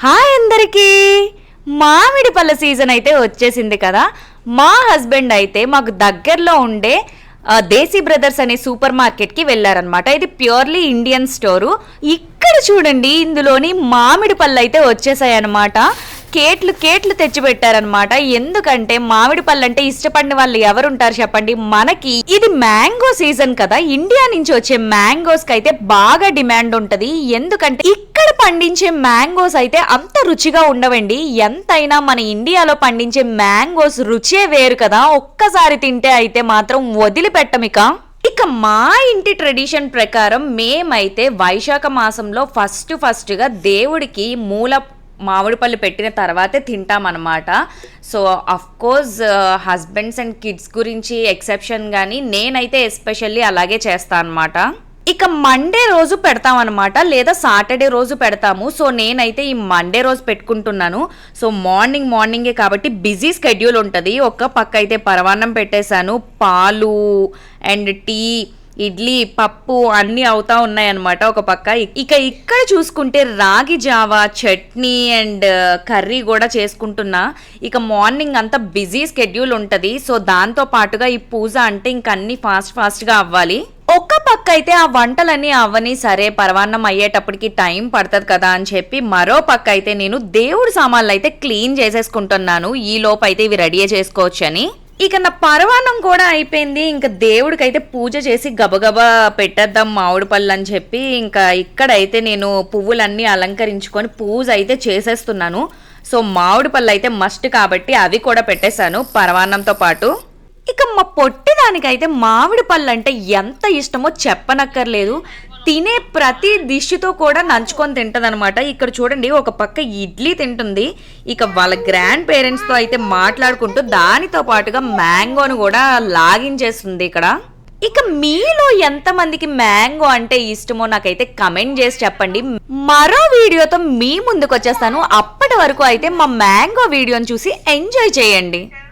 Hi అందరికీ. మామిడి పళ్ళ సీజన్ అయితే వచ్చేసింది కదా. మా హస్బెండ్ అయితే మాకు దగ్గరలో ఉండే దేశీ బ్రదర్స్ అనే సూపర్ మార్కెట్కి వెళ్ళారనమాట. ఇది ప్యూర్లీ ఇండియన్ స్టోరు. ఇక్కడ చూడండి, ఇందులోని మామిడి పళ్ళు అయితే వచ్చేసాయి అనమాట. కేట్లు తెచ్చిపెట్టారనమాట. ఎందుకంటే మామిడి పళ్ళు అంటే ఇష్టపడిన వాళ్ళు ఎవరుంటారు చెప్పండి. మనకి ఇది మ్యాంగో సీజన్ కదా, ఇండియా నుంచి వచ్చే మ్యాంగోస్ కి అయితే బాగా డిమాండ్ ఉంటది. ఎందుకంటే ఇక్కడ పండించే మ్యాంగోస్ అయితే అంత రుచిగా ఉండవండి. ఎంతైనా మన ఇండియాలో పండించే మ్యాంగోస్ రుచే వేరు కదా. ఒక్కసారి తింటే అయితే మాత్రం వదిలిపెట్టమిక. ఇక మా ఇంటి ట్రెడిషన్ ప్రకారం మేమైతే వైశాఖ మాసంలో ఫస్ట్ గా దేవుడికి మామిడి పళ్ళు పెట్టిన తర్వాతే తింటామన్నమాట. So of course husbands and kids గురించి ఎక్సెప్షన్, కానీ నేనైతే ఎస్పెషల్లీ అలాగే చేస్తాను అనమాట. ఇక మండే రోజు పెడతామన్నమాట, లేదా సాటర్డే రోజు పెడతాము. సో నేనైతే ఈ మండే రోజు పెట్టుకుంటున్నాను. సో మార్నింగే కాబట్టి బిజీ స్కెడ్యూల్ ఉంటుంది. ఒక పక్క అయితే పరవాన్నం పెట్టేశాను, పాలు అండ్ టీ, ఇడ్లీ, పప్పు అన్నీ అవుతా ఉన్నాయన్నమాట ఒక పక్క. ఇక్కడ చూసుకుంటే రాగి జావా, చట్నీ అండ్ కర్రీ కూడా చేసుకుంటున్నా. ఇక మార్నింగ్ అంతా బిజీ స్కెడ్యూల్ ఉంటుంది. సో దాంతో పాటుగా ఈ పూజ అంటే ఇంక అన్ని ఫాస్ట్గా అవ్వాలి. ఒక పక్క అయితే ఆ వంటలన్నీ అవ్వని, సరే పరవాన్నం అయ్యేటప్పటికి టైం పడుతుంది కదా అని చెప్పి మరో పక్క అయితే నేను దేవుడి సామాన్లు అయితే క్లీన్ చేసేసుకుంటున్నాను. ఈ లోపు అయితే ఇవి రెడీ చేసుకోవచ్చు అని. ఇక నా పరవాన్నం కూడా అయిపోయింది. ఇంకా దేవుడికైతే పూజ చేసి గబగబా పెట్టేద్దాం మామిడి పళ్ళు అని చెప్పి ఇంకా ఇక్కడైతే నేను పువ్వులన్నీ అలంకరించుకొని పూజ అయితే చేసేస్తున్నాను. సో మామిడి పళ్ళు అయితే మస్ట్ కాబట్టి అవి కూడా పెట్టేశాను పరవాన్నంతో పాటు. ఇక మా పొట్టి దానికైతే మామిడి పళ్ళు అంటే ఎంత ఇష్టమో చెప్పనక్కర్లేదు. తినే ప్రతి డిష్తో కూడా నంచుకొని తింటదనమాట. ఇక్కడ చూడండి, ఒక పక్క ఇడ్లీ తింటుంది. ఇక వాళ్ళ గ్రాండ్ పేరెంట్స్తో అయితే మాట్లాడుకుంటూ దానితో పాటుగా మ్యాంగోను కూడా లాగించేస్తుంది ఇక్కడ. ఇక మీలో ఎంతమందికి మ్యాంగో అంటే ఇష్టమో నాకైతే కమెంట్ చేసి చెప్పండి. మరో వీడియోతో మీ ముందుకు వచ్చేస్తాను. అప్పటి వరకు అయితే మా మ్యాంగో వీడియోని చూసి ఎంజాయ్ చేయండి.